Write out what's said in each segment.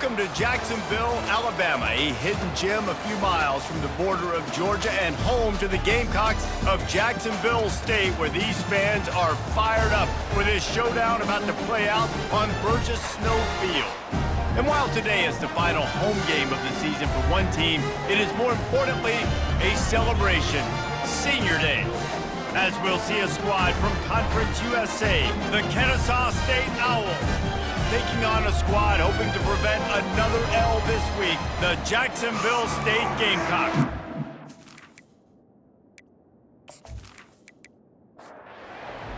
Welcome to Jacksonville, Alabama, a hidden gem a few miles from the border of Georgia and home to the Gamecocks of Jacksonville State, where these fans are fired up for this showdown about to play out on Burgess Snow Field. And while today is the final home game of the season for one team, it is more importantly a celebration, Senior Day, as we'll see a squad from Conference USA, the Kennesaw State Owls, taking on a squad hoping to prevent another L this week, the Jacksonville State Gamecocks.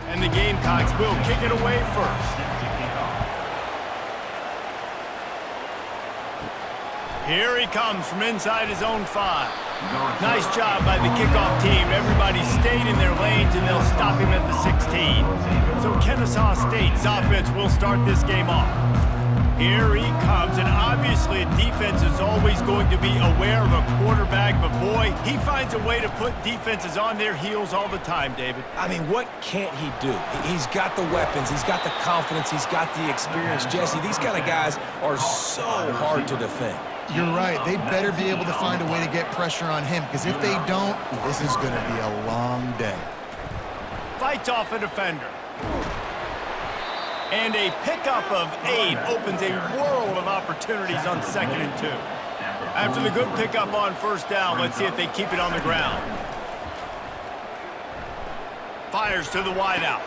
And the Gamecocks will kick it away first. Here he comes from inside his own 5. Nice job by the kickoff team. Everybody stayed in their lanes, and they'll stop him at the 16. So Kennesaw State's offense will start this game off. Here he comes, and obviously a defense is always going to be aware of a quarterback, but boy, he finds a way to put defenses on their heels all the time, David. I mean, what can't he do? He's got the weapons, he's got the confidence, he's got the experience. Jesse, these kind of guys are so hard to defend. You're right. They better be able to find a way to get pressure on him, because if they don't, this is going to be a long day. Fights off a defender. And a pickup of 8 opens a world of opportunities on 2nd and 2. After the good pickup on first down, let's see if they keep it on the ground. Fires to the wideout.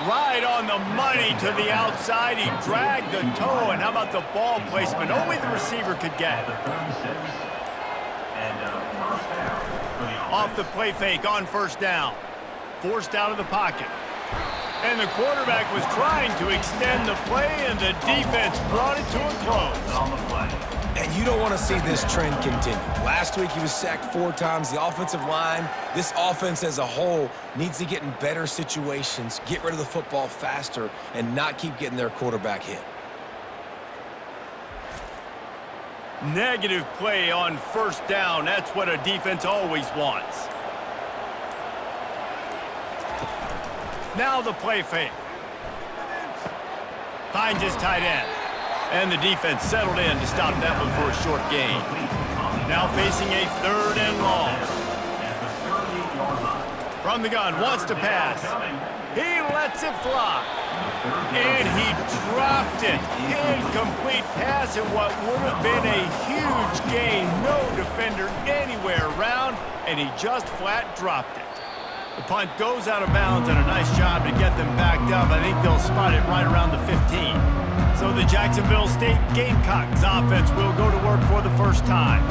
Right on the money to the outside. He dragged the toe, and how about the ball placement? Only the receiver could get. Off the play fake on first down. Forced out of the pocket. And the quarterback was trying to extend the play, and the defense brought it to a close. And you don't want to see this trend continue. Last week he was sacked 4 times. The offensive line, this offense as a whole, needs to get in better situations, get rid of the football faster, and not keep getting their quarterback hit. Negative play on first down. That's what a defense always wants. Now the play fake. Finds his tight end. And the defense settled in to stop that one for a short gain. Now facing a 3rd and long. From the gun, wants to pass. He lets it fly. And he dropped it. Incomplete pass in what would have been a huge gain. No defender anywhere around, and he just flat dropped it. The punt goes out of bounds, and a nice job to get them backed up. I think they'll spot it right around the 15. So the Jacksonville State Gamecocks offense will go to work for the first time.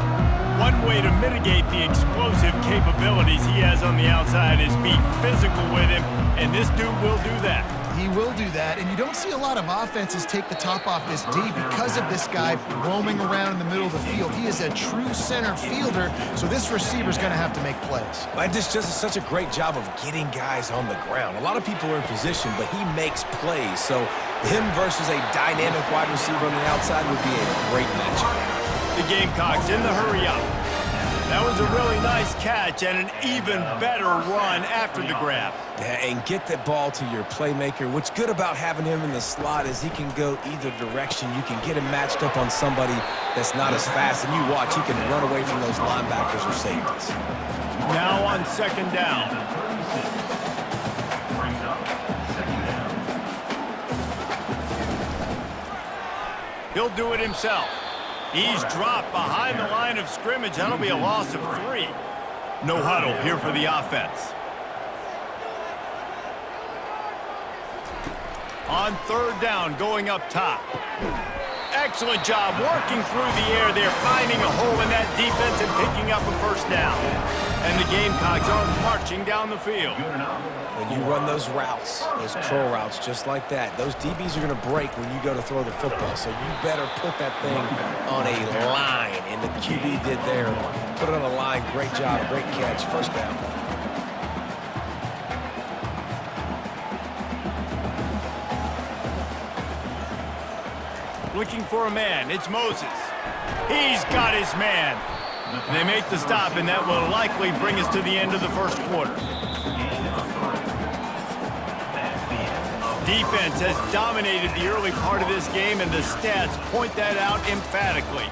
One way to mitigate the explosive capabilities he has on the outside is be physical with him, and this dude will do that. He will do that, and you don't see a lot of offenses take the top off this D because of this guy roaming around in the middle of the field. He is a true center fielder, so this receiver's going to have to make plays. But this just is such a great job of getting guys on the ground. A lot of people are in position, but he makes plays, so him versus a dynamic wide receiver on the outside would be a great matchup. The Gamecocks in the hurry-up. That was a really nice catch and an even better run after the grab. Yeah, and get the ball to your playmaker. What's good about having him in the slot is he can go either direction. You can get him matched up on somebody that's not as fast, and you watch, he can run away from those linebackers or safeties. Now on 2nd down. He'll do it himself. He's dropped behind the line of scrimmage. That'll be a loss of 3. No huddle here for the offense. On 3rd down, going up top. Excellent job working through the air there, finding a hole in that defense and picking up a first down. And the Gamecocks are marching down the field. When you run those routes, those curl routes just like that, those DBs are going to break when you go to throw the football. So you better put that thing on a line. And the QB did there. Put it on a line. Great job. Great catch. First down. Looking for a man. It's Moses. He's got his man. And they make the stop, and that will likely bring us to the end of the first quarter. defense has dominated the early part of this game, and the stats point that out emphatically.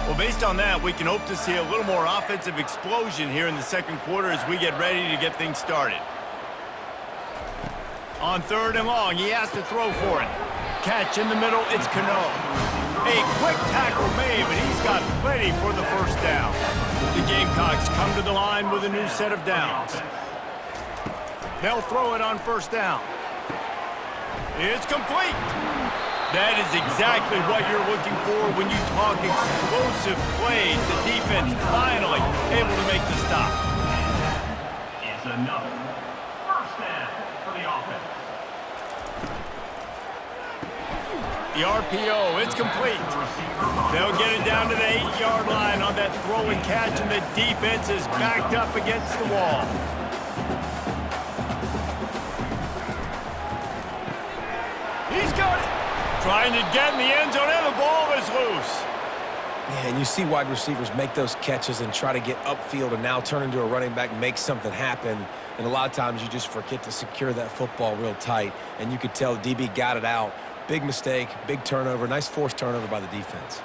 Well, based on that, we can hope to see a little more offensive explosion here in the second quarter as we get ready to get things started. On 3rd and long, he has to throw for it. Catch in the middle, it's Kennesaw. A quick tackle made, but he's got plenty for the first down. The Gamecocks come to the line with a new set of downs. They'll throw it on 1st down. It's complete. That is exactly what you're looking for when you talk explosive plays. The defense finally able to make the stop. It's another 1st down for the offense. The RPO, it's complete. They'll get it down to the 8-yard line on that throw and catch, and the defense is backed up against the wall. He's got it. Trying to get in the end zone, and the ball is loose. Yeah, and you see wide receivers make those catches and try to get upfield and now turn into a running back and make something happen. And a lot of times you just forget to secure that football real tight, and you could tell the DB got it out. Big mistake, big turnover, nice forced turnover by the defense.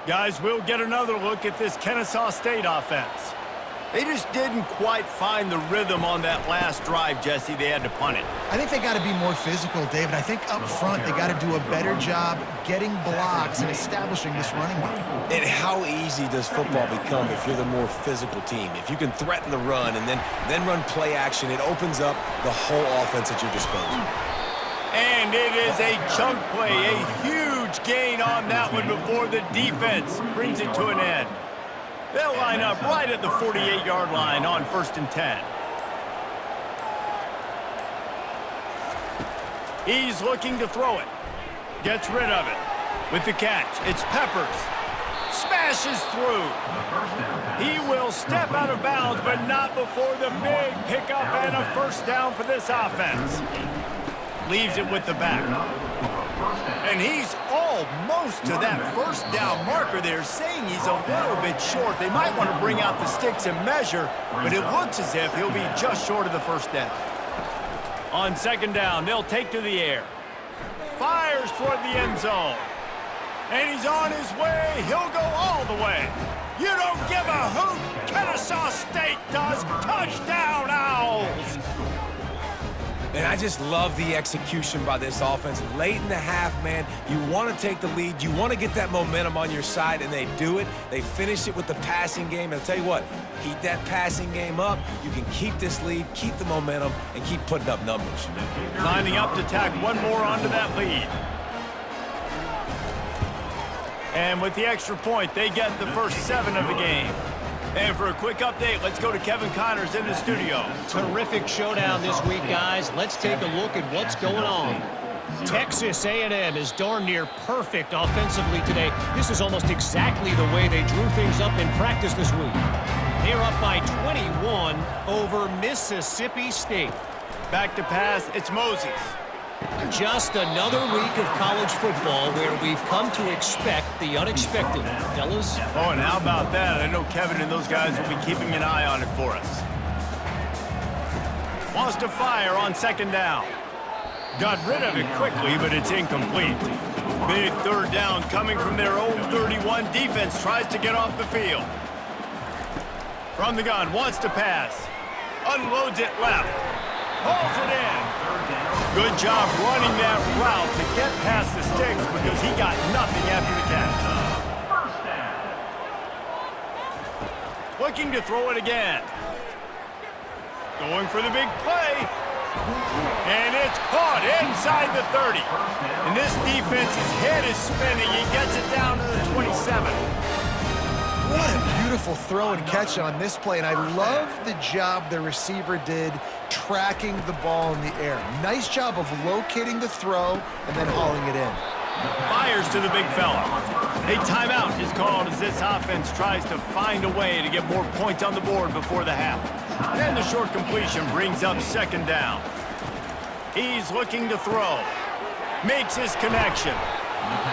Guys, we'll get another look at this Kennesaw State offense. They just didn't quite find the rhythm on that last drive, Jesse. They had to punt it. I think they got to be more physical, David. I think up front they got to do a better job getting blocks and establishing this running game. And how easy does football become if you're the more physical team? If you can threaten the run and then run play action, it opens up the whole offense at your disposal. And it is a chunk play, a huge gain on that one before the defense brings it to an end. They'll line up right at the 48-yard line on 1st and 10. He's looking to throw it. Gets rid of it. With the catch, it's Peppers. Smashes through. He will step out of bounds, but not before the big pickup and a 1st down for this offense. Leaves it with the back. And he's almost to that 1st down marker there, saying he's a little bit short. They might want to bring out the sticks and measure, but it looks as if he'll be just short of the 1st down. On 2nd down, they'll take to the air. Fires toward the end zone. And he's on his way. He'll go all the way. You don't give a hoot. Kennesaw State does. Touchdown, Owls. And I just love the execution by this offense. Late in the half, man, you want to take the lead. You want to get that momentum on your side, and they do it. They finish it with the passing game. And I'll tell you what, keep that passing game up. You can keep this lead, keep the momentum, and keep putting up numbers. Lining up to tack one more onto that lead. And with the extra point, they get the first 7 of the game. And for a quick update, let's go to Kevin Connors in the studio. Terrific showdown this week, guys. Let's take a look at what's going on. Texas A&M is darn near perfect offensively today. This is almost exactly the way they drew things up in practice this week. They're up by 21 over Mississippi State. Back to pass, it's Moses. Just another week of college football where we've come to expect the unexpected, fellas. Oh, and how about that? I know Kevin and those guys will be keeping an eye on it for us. Wants to fire on 2nd down. Got rid of it quickly, but it's incomplete. Big 3rd down coming from their own 31. Defense tries to get off the field. From the gun, wants to pass. Unloads it left. Hauls it in. Good job running that route to get past the sticks because he got nothing after the catch. Looking to throw it again. Going for the big play. And it's caught inside the 30. And this defense's head is spinning. He gets it down to the 27. What a beautiful throw and catch on this play, and I love the job the receiver did tracking the ball in the air. Nice job of locating the throw and then hauling it in. Fires to the big fella. A timeout is called as this offense tries to find a way to get more points on the board before the half. And the short completion brings up 2nd down. He's looking to throw. Makes his connection.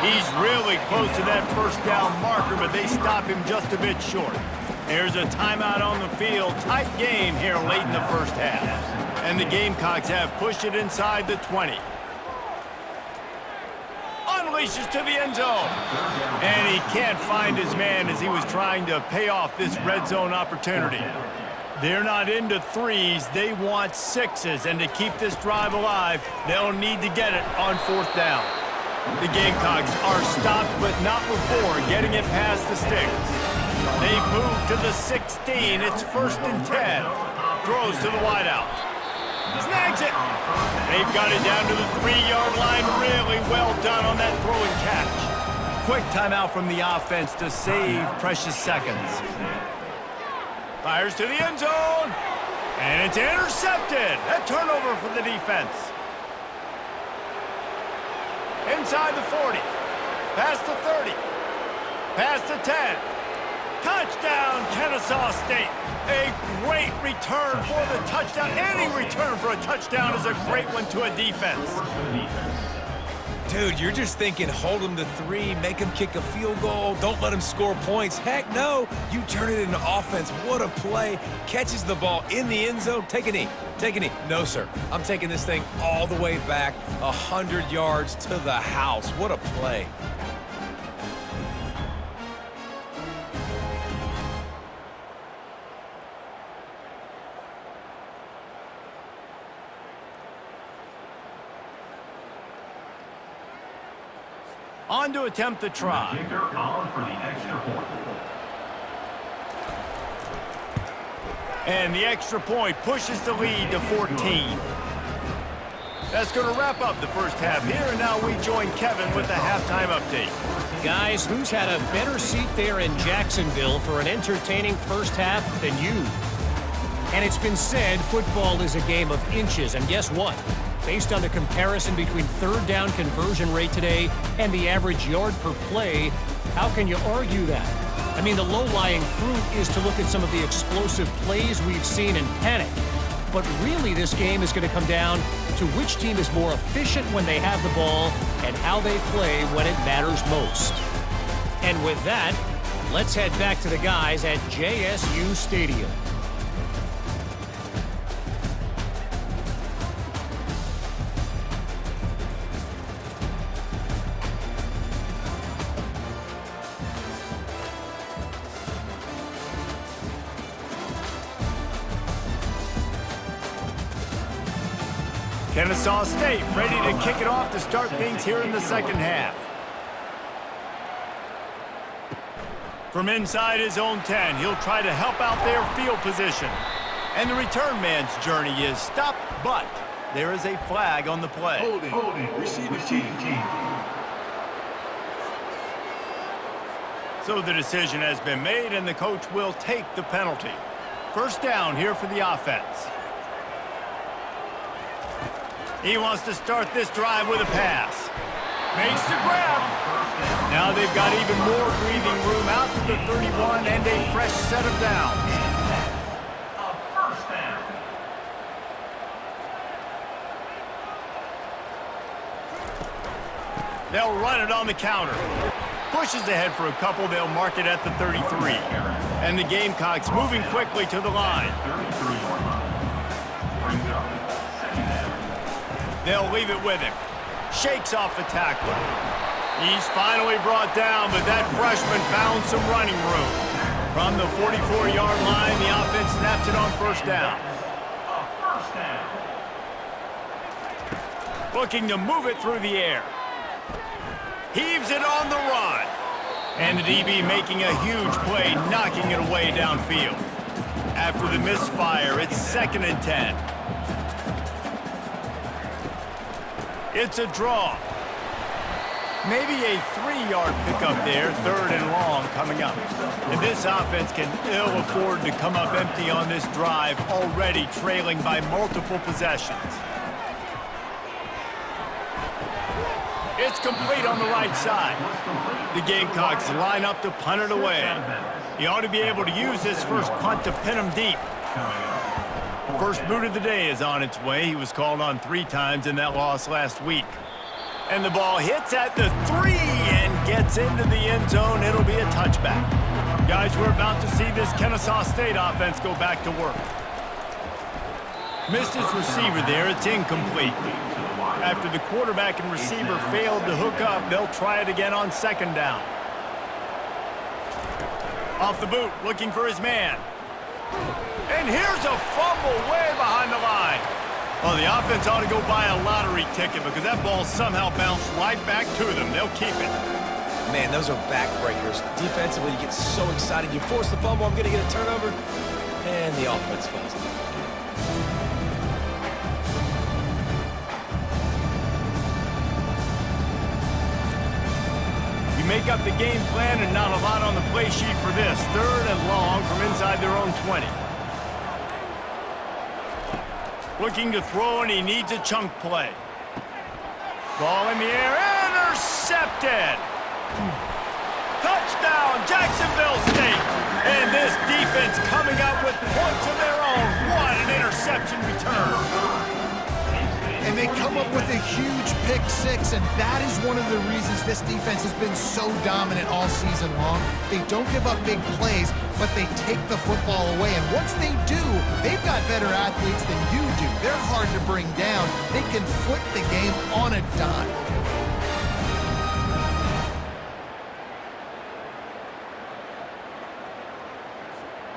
He's really close to that first down marker, but they stop him just a bit short. There's a timeout on the field. Tight game here late in the first half. And the Gamecocks have pushed it inside the 20. Unleashes to the end zone. And he can't find his man as he was trying to pay off this red zone opportunity. They're not into threes. They want sixes. And to keep this drive alive, they'll need to get it on fourth down. The Gamecocks are stopped, but not before getting it past the sticks. They've moved to the 16. It's 1st and 10. Throws to the wideout. Snags it. They've got it down to the 3-yard line. Really well done on that throw and catch. Quick timeout from the offense to save precious seconds. Fires to the end zone. And it's intercepted. A turnover for the defense. Inside the 40. Past the 30. Past the 10. Touchdown, Kennesaw State. A great return for the touchdown. Any return for a touchdown is a great one to a defense. Dude, you're just thinking, hold them to 3, make them kick a field goal, don't let them score points. Heck no, you turn it into offense. What a play. Catches the ball in the end zone. Take a knee. Take a knee. No, sir. I'm taking this thing all the way back 100 yards to the house. What a play. On to attempt the try. Kicker on for the extra point. And the extra point pushes the lead to 14. That's going to wrap up the first half here, and now we join Kevin with the halftime update. Guys, who's had a better seat there in Jacksonville for an entertaining first half than you? And it's been said football is a game of inches, and guess what? Based on the comparison between third down conversion rate today and the average yard per play, how can you argue that? I mean, the low-lying fruit is to look at some of the explosive plays we've seen and panic. But really, this game is going to come down to which team is more efficient when they have the ball and how they play when it matters most. And with that, let's head back to the guys at JSU Stadium. Kennesaw State ready to kick it off to start things here in the second half. From inside his own 10, he'll try to help out their field position. And the return man's journey is stopped, but there is a flag on the play. Holding. Receive team. So the decision has been made, and the coach will take the penalty. First down here for the offense. He wants to start this drive with a pass. Makes the grab. Now they've got even more breathing room out to the 31 and a fresh set of downs. A first down. They'll run it on the counter. Pushes ahead for a couple. They'll mark it at the 33. And the Gamecocks moving quickly to the line. 33 brings up second down. They'll leave it with him. Shakes off the tackler. He's finally brought down, but that freshman found some running room. From the 44-yard line, the offense snaps it on first down. A first down. Looking to move it through the air. Heaves it on the run. And the DB making a huge play, knocking it away downfield. After the misfire, it's 2nd and 10. It's a draw. Maybe a 3-yard pickup there, 3rd and long coming up. And this offense can ill afford to come up empty on this drive, already trailing by multiple possessions. It's complete on the right side. The Gamecocks line up to punt it away. He ought to be able to use this first punt to pin him deep. First boot of the day is on its way. He was called on 3 times in that loss last week. And the ball hits at the 3 and gets into the end zone. It'll be a touchback. Guys, we're about to see this Kennesaw State offense go back to work. Missed his receiver there. It's incomplete. After the quarterback and receiver failed to hook up, they'll try it again on 2nd down. Off the boot, looking for his man. And here's a fumble way behind the line. Well, the offense ought to go buy a lottery ticket because that ball somehow bounced right back to them. They'll keep it. Man, those are backbreakers. Defensively, you get so excited. You force the fumble, I'm going to get a turnover, and the offense falls in. You make up the game plan and not a lot on the play sheet for this. 3rd and long from inside their own 20. Looking to throw, and he needs a chunk play. Ball in the air, intercepted! Touchdown, Jacksonville State! And this defense coming up with points of their own. What an interception return! And they come up with a huge pick 6, and that is one of the reasons this defense has been so dominant all season long. They don't give up big plays, but they take the football away. And once they do, they've got better athletes than you do. They're hard to bring down. They can flip the game on a dime.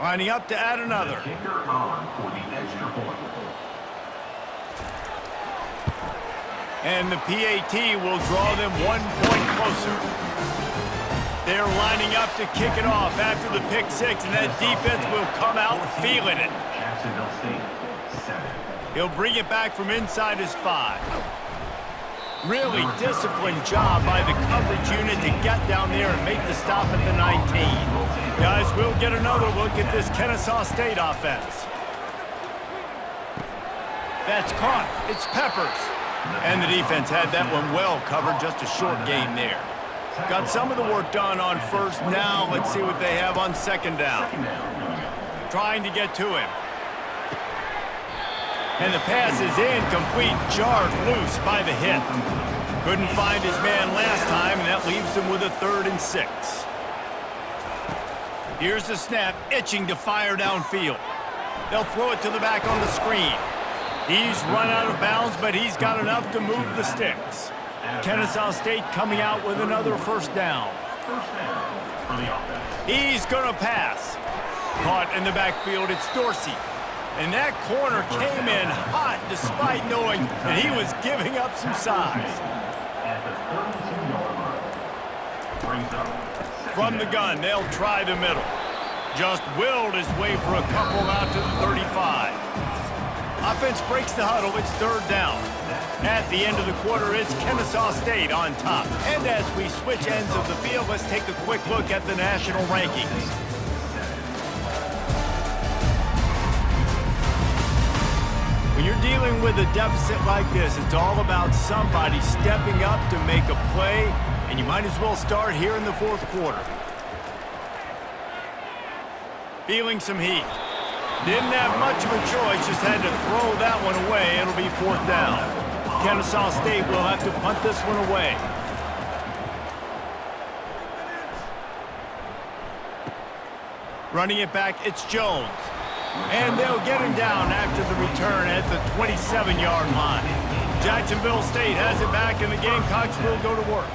Lining up to add another. Kicker on for the extra point. And the PAT will draw them 1 point closer. They're lining up to kick it off after the pick 6, and that defense will come out feeling it. Jacksonville State, 7. He'll bring it back from inside his 5. Really disciplined job by the coverage unit to get down there and make the stop at the 19. Guys, we'll get another look at this Kennesaw State offense. That's caught. It's Peppers. And the defense had that one well covered, just a short gain there. Got some of the work done on 1st. Now let's see what they have on 2nd down. Trying to get to him. And the pass is incomplete, jarred loose by the hit. Couldn't find his man last time, and that leaves him with a 3rd and 6. Here's the snap, itching to fire downfield. They'll throw it to the back on the screen. He's run out of bounds, but he's got enough to move the sticks. Kennesaw State coming out with another 1st down. First down for the offense. He's going to pass. Caught in the backfield, it's Dorsey. And that corner came in hot despite knowing that he was giving up some size. At the 32-yard line. Brings up From the gun, they'll try the middle. Just willed his way for a couple out to the 35. Offense breaks the huddle, it's 3rd down. At the end of the quarter, it's Kennesaw State on top. And as we switch ends of the field, let's take a quick look at the national rankings. When you're dealing with a deficit like this, it's all about somebody stepping up to make a play, and you might as well start here in the 4th quarter. Feeling some heat. Didn't have much of a choice, just had to throw that one away. It'll be 4th down. Kennesaw State will have to punt this one away. Running it back, it's Jones. And they'll get him down after the return at the 27-yard line. Jacksonville State has it back, and the Gamecocks will go to work.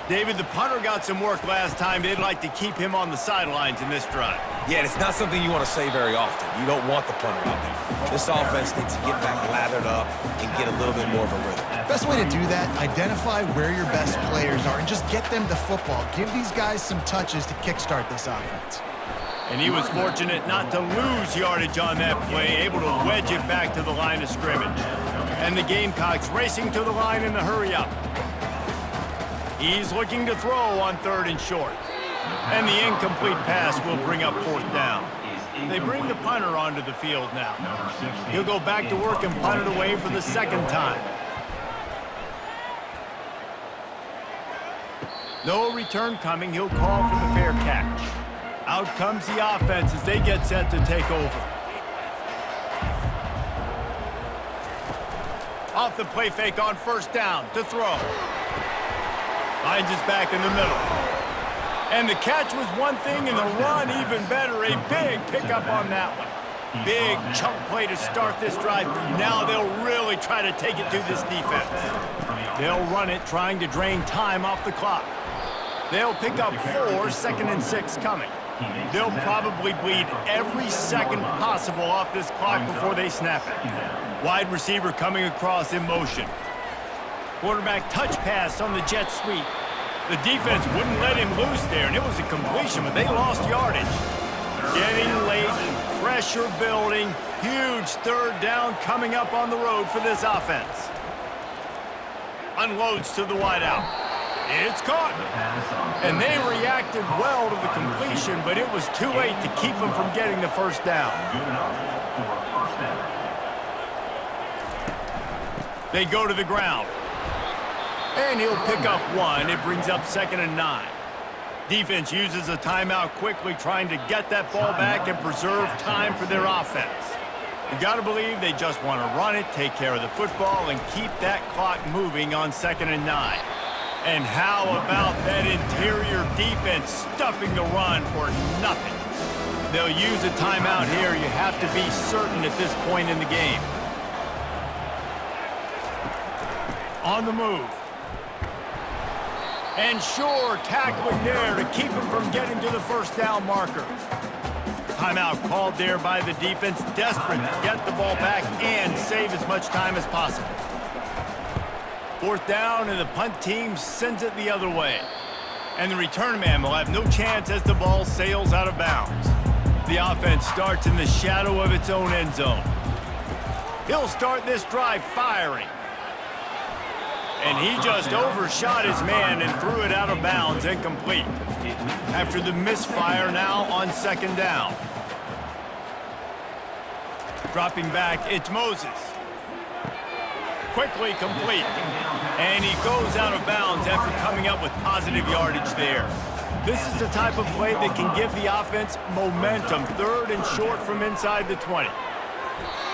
David, the punter got some work last time. They'd like to keep him on the sidelines in this drive. Yeah, it's not something you want to say very often. You don't want the punter out there. This offense needs to get back lathered up and get a little bit more of a rhythm. Best way to do that, identify where your best players are and just get them the football. Give these guys some touches to kickstart this offense. And he was fortunate not to lose yardage on that play, able to wedge it back to the line of scrimmage. And the Gamecocks racing to the line in the hurry-up. He's looking to throw on 3rd and short. And the incomplete pass will bring up 4th down. They bring the punter onto the field now. He'll go back to work and punt it away for the 2nd time. No return coming. He'll call for the fair catch. Out comes the offense as they get set to take over. Off the play fake on first down to throw. Finds his back in the middle. And the catch was one thing, and the run even better. A big pickup on that one. Big chunk play to start this drive. Now they'll really try to take it to this defense. They'll run it, trying to drain time off the clock. They'll pick up 4, 2nd and 6 coming. They'll probably bleed every second possible off this clock before they snap it. Wide receiver coming across in motion. Quarterback touch pass on the jet sweep. The defense wouldn't let him loose there, and it was a completion, but they lost yardage. Getting late, pressure building, huge 3rd down coming up on the road for this offense. Unloads to the wideout. It's caught. And they reacted well to the completion, but it was too late to keep them from getting the first down. They go to the ground. And he'll pick up 1. It brings up 2nd and 9. Defense uses a timeout quickly, trying to get that ball back and preserve time for their offense. You got to believe they just want to run it, take care of the football, and keep that clock moving on 2nd and 9. And how about that interior defense stuffing the run for nothing? They'll use a timeout here. You have to be certain at this point in the game. On the move. And sure, tackling there to keep him from getting to the first down marker. Timeout called there by the defense, desperate to get the ball back and save as much time as possible. 4th down, and the punt team sends it the other way. And the return man will have no chance as the ball sails out of bounds. The offense starts in the shadow of its own end zone. He'll start this drive firing. And he just overshot his man and threw it out of bounds, incomplete. After the misfire, now on 2nd down. Dropping back, it's Moses. Quickly complete. And he goes out of bounds after coming up with positive yardage there. This is the type of play that can give the offense momentum. 3rd and short from inside the 20.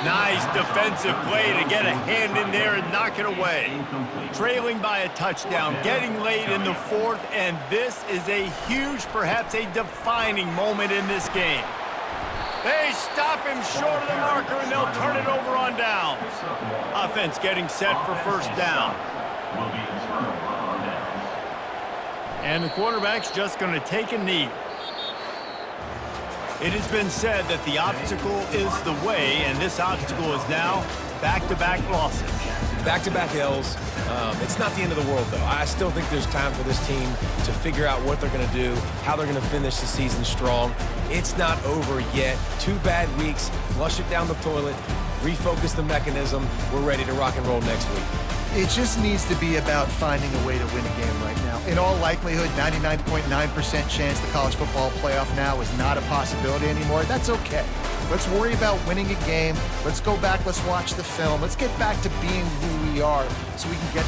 Nice defensive play to get a hand in there and knock it away. Trailing by a touchdown, getting late in the 4th, and this is a huge, perhaps a defining moment in this game. They stop him short of the marker, and they'll turn it over on downs. Offense getting set for first down. And the quarterback's just going to take a knee. It has been said that the obstacle is the way, and this obstacle is now back-to-back losses. Back-to-back L's. It's not the end of the world, though. I still think there's time for this team to figure out what they're going to do, how they're going to finish the season strong. It's not over yet. 2 bad weeks. Flush it down the toilet. Refocus the mechanism. We're ready to rock and roll next week. It just needs to be about finding a way to win a game right now. In all likelihood, 99.9% chance the college football playoff now is not a possibility anymore. That's okay. Let's worry about winning a game. Let's go back. Let's watch the film. Let's get back to being who we are so we can get